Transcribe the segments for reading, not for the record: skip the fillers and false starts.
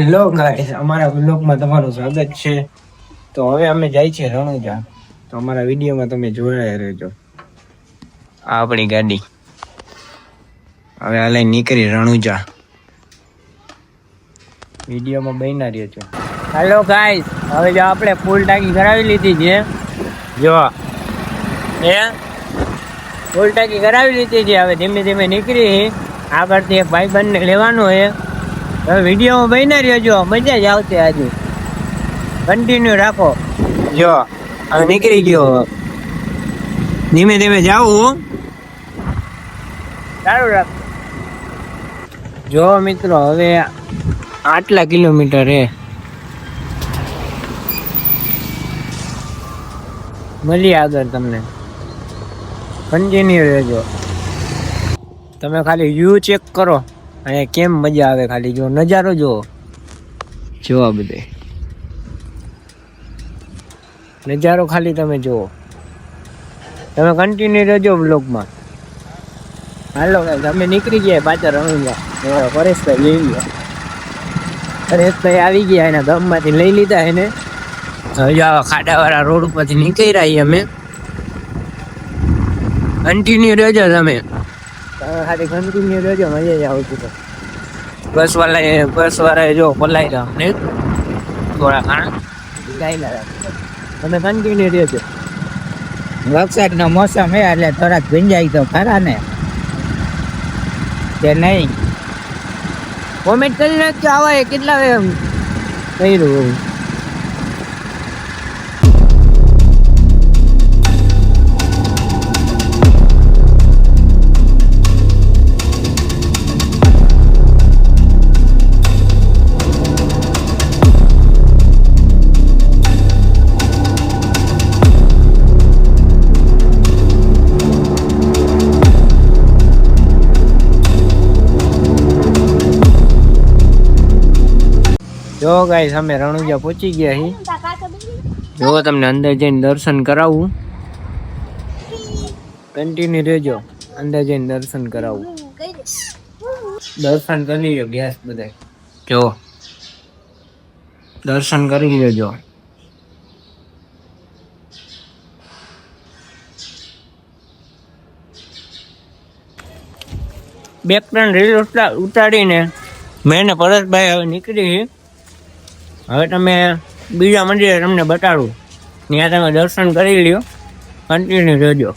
Hello guys, અમારા બ્લોગમાં તમારું સ્વાગત છે. તો હવે અમે જાય છે રણુજા. તો અમારા વિડીયોમાં તમે જોડાયા રહેજો. આ આપણી ગાડી હવે આ લઈને નીકળી રણુજા. વિડીયોમાં બન્યા રહેજો. હેલો ગાઈસ, હવે જો આપણે ફૂલ ટાંકી કરાવી લીધી છે. જો ફૂલ ટાંકી કરાવી લીધી છે. હવે ધીમે ધીમે નીકળી આગળથી એક ભાઈબંધને લેવાનો છે. હવે વિડીયોમાં બન્યા રહેજો, મજા જ આવશે. આજે કન્ટિન્યુ રાખો. જો હવે નીકળી ગયો, ધીમે ધીમે જાવું, સારું રાખ. જો મિત્રો હવે આટલા કિલોમીટર હે. મળીએ આગળ, તમને કન્ટિન્યુ રહેજો. તમે ખાલી વ્યૂ ચેક કરો અને કેમ મજા આવે. ખાલી જો નજારો જો આ બધે નજારો ખાલી તમે જુઓ. તમે કન્ટિન્યુ રહેજો બ્લોગમાં. હાલો તમે નીકળી ગયા પાછા રણુજા. પરેશભાઈ લઈ ગયા, પરેશભાઈ આવી ગયા એના ગામમાંથી લઈ લીધા એને. હવે આવા ખાડાવાળા રોડ ઉપરથી નીકળી રહ્યા અમે. કન્ટિન્યુ રહેજો તમે ખાલી કન્ટિન્યુ રહેજો, મજા જ આવતી. બસ વાળાએ જો પલાઈ રહ્યા ને થોડા ઘણા ગાયલા. તમે કન્ટિન્યુ રહેજો. વરસાદનો મોસમ હે એટલે થોડાક ભીંજાય તો ખરા ને કે નહીં. કોમેન્ટ કરી નાખજો આવા કેટલા કર્યું. જો ગાઈસ અમે રણુજા પહોંચી ગયા છીએ. જો તમને અંદર જઈને દર્શન કરાવું. કન્ટિન્યુ રહેજો, અંદર જઈને દર્શન કરાવું. દર્શન કરી લો ગેસ બધા. જો દર્શન કરી લેજો. બે ત્રણ રીલ ઉતારીને મેં ને પરેશભાઈ હવે નીકળી. હવે તમે બીજા મંદિરે તમને બતાડું, ત્યાં તમે દર્શન કરી લ્યો. કન્ટિન્યુ રહેજો.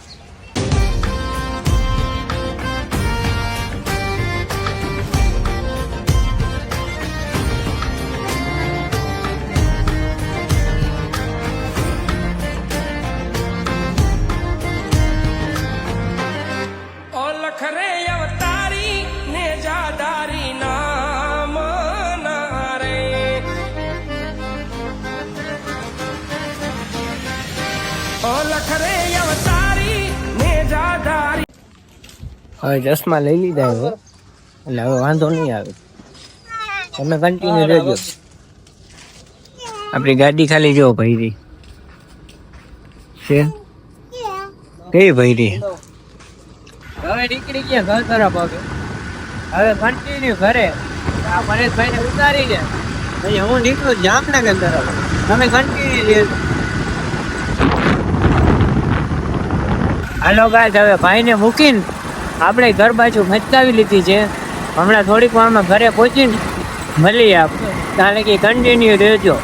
હવે ચશ્મા લઈ લીધા હવે, એટલે હવે વાંધો નહીં આવે. તમે કન્ટિન્યુ રહેજો. આપણી ગાડી ખાલી જો ભૈરી છે. કઈ ભૈરી? હવે નીકળી ગયા ઘર તરફ. હવે કન્ટિન્યુ ઘરે. આ પરેશભાઈને ઉતારી દે પછી હું નીકળું જામનગર તરફ. તમે કન્ટિન્યુ રહેજો. હાલો ગાઈસ, હવે ભાઈને મૂકીને આપણે ઘર બાજુ મચકાવી લીધી છે. હમણાં થોડીક વારમાં ઘરે પહોંચીને મળીએ આપણે. કારણ કે કન્ટિન્યુ રહેજો.